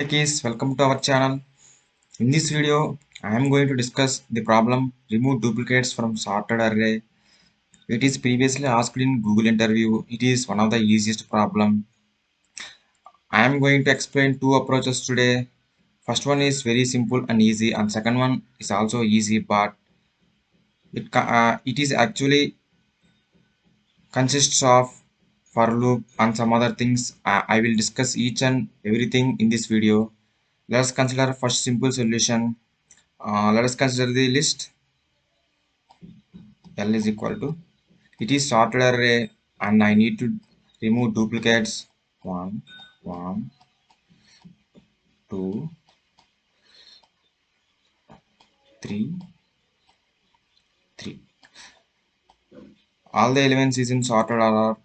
Guys, welcome to our channel. In this video, I am going to discuss the problem remove duplicates from sorted array. It is previously asked in Google interview. It is one of the easiest problem. I am going to explain two approaches today. First one is very simple and easy, and second one is also easy, but it is actually consists of for loop and some other things. I will discuss each and everything in this video. Let's consider first simple solution. Let us consider the list. L is equal to, it is sorted array and I need to remove duplicates. 1 1 2 3 3. All the elements is in sorted order.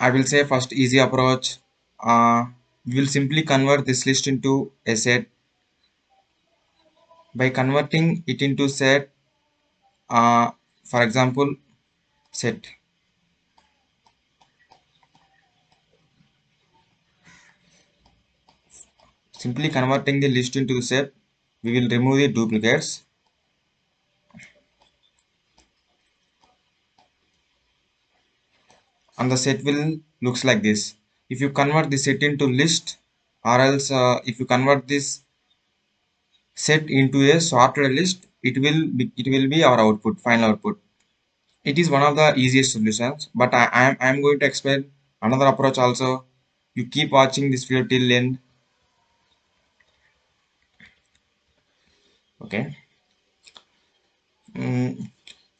I will say first easy approach. We will simply convert this list into a set. By converting it into set, uh, for example, set. Simply converting the list into set, we will remove the duplicates. And the set will looks like this. If you convert the set into list, or else if you convert this set into a sorted list, it will be our output, final output. It is one of the easiest solutions, but I am going to explain another approach also. You keep watching this video till end. Okay. In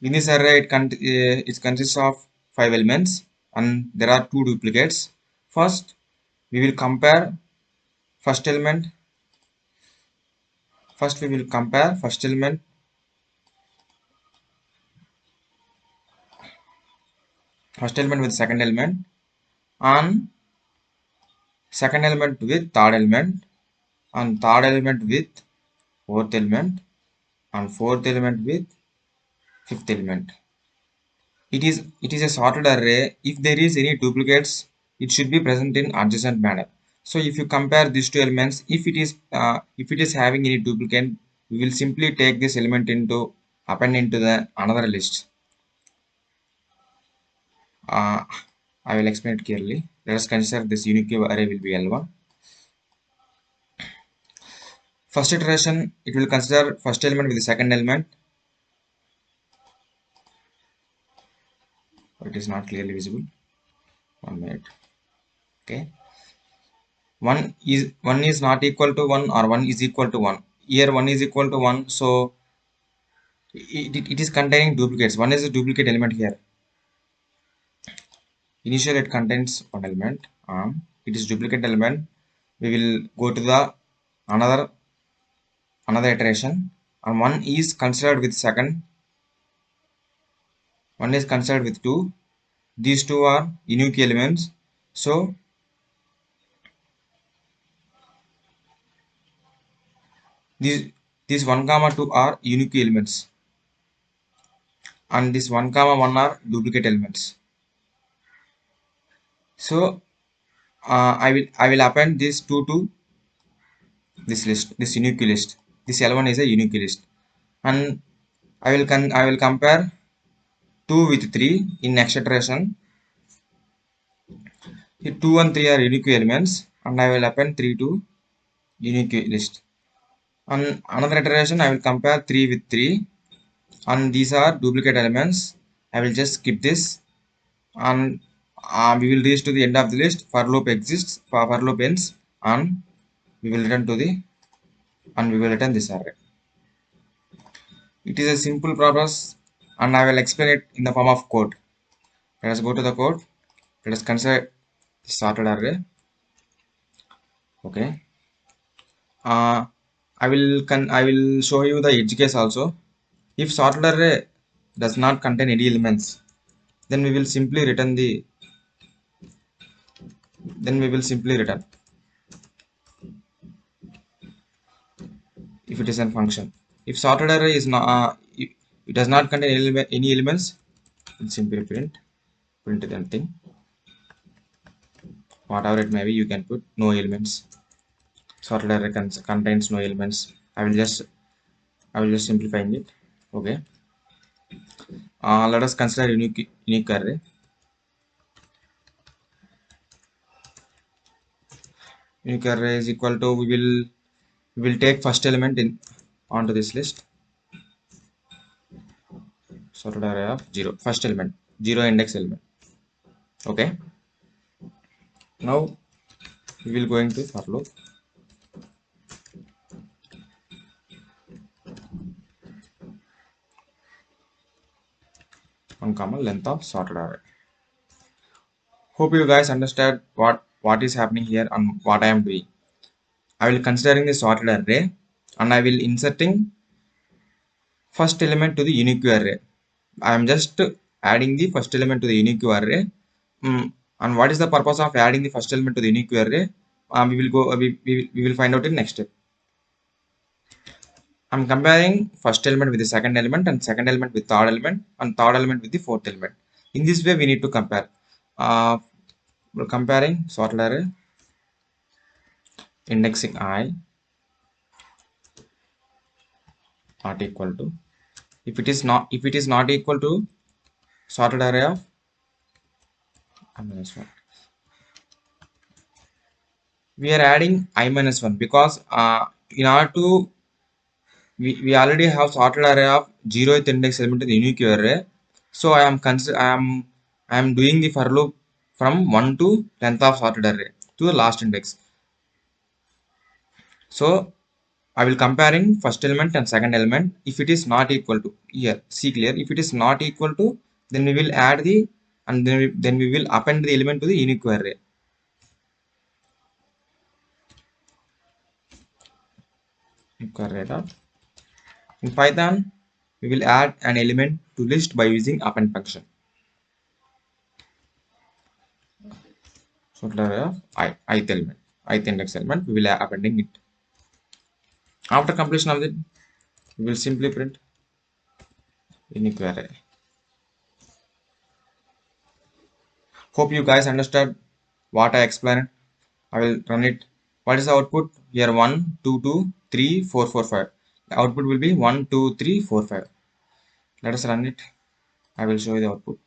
this array, it consists of 5 elements and there are 2 duplicates. First, we will compare first element. First, we will compare first element with second element, and second element with third element, and third element with fourth element, and fourth element with fifth element. It is a sorted array. If there is any duplicates, it should be present in adjacent manner. So if you compare these two elements, if it is having any duplicate, we will simply take this element into append into the another list. I will explain it clearly. Let us consider this unique array will be L1. First iteration, it will consider first element with the second element. It is not clearly visible. 1 minute. Okay. 1 is not equal to 1, or 1 is equal to 1. Here 1 is equal to 1, so it is containing duplicates. 1 is a duplicate element here. Initially it contains one element. It is duplicate element. We will go to the another iteration, and 1 is considered with second. 1 is considered with 2. These two are unique elements. So these 1 comma 2 are unique elements, and this 1 comma 1 are duplicate elements. So I will append this 2 to this list, this unique list. This L1 is a unique list, and I will compare 2 with 3 in next iteration. Here 2 and 3 are unique elements, and I will append 3 to unique list. On another iteration, I will compare 3 with 3, and these are duplicate elements. I will just skip this, and we will reach to the end of the list. For loop exists, for loop ends, and we will return this array. It is a simple process, and I will explain it in the form of code. Let us go to the code. Let us consider the sorted array. Okay. I will show you the edge case also. If sorted array does not contain any elements, then we will simply return if it is a function. If sorted array is not it does not contain any elements, we'll simply print that thing. Whatever it may be, you can put no elements. sorted array contains no elements. I will just simplifying it. Okay. Let us consider unique array. Unique array is equal to, we will take first element in onto this list. Sorted array of 0, first element, 0 index element. Okay. Now we will going to for loop. 1 comma length of sorted array. Hope you guys understand what is happening here and what I am doing. I will considering the sorted array and I will inserting first element to the unique array. I am just adding the first element to the unique array. And what is the purpose of adding the first element to the unique array? We will go. We will find out in next step. I'm comparing first element with the second element and second element with third element and third element with the fourth element. In this way, we need to compare. We're comparing sorted array, indexing I not equal to, if it is not equal to sorted array of, we are adding I minus 1 because in order to, we already have sorted array of 0th index element in the unique array. So I am doing the for loop from 1 to length of sorted array to the last index. So I will comparing first element and second element. If it is not equal to, here see clear, if it is not equal to, then we will add the, and then we will append the element to the unique array. Unique array dot. In Python, we will add an element to list by using append function. Sorted array of ith element, ith index element, we will appending it. After completion of it, we will simply print unique array. Hope you guys understood what I explained. I will run it. What is the output? Here 1, 2, 2, 3, 4, 4, 5. The output will be 1, 2, 3, 4, 5. Let us run it. I will show you the output.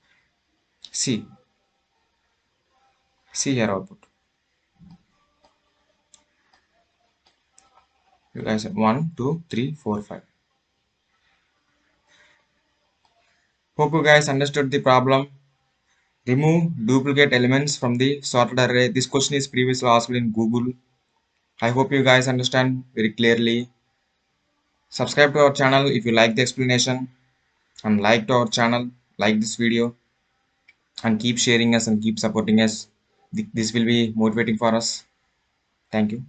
See here output. You guys have 1, 2, 3, 4, 5. Hope you guys understood the problem. Remove duplicate elements from the sorted array. This question is previously asked in Google. I hope you guys understand very clearly. Subscribe to our channel if you like the explanation, and like to our channel, like this video, and keep sharing us and keep supporting us. This will be motivating for us. Thank you.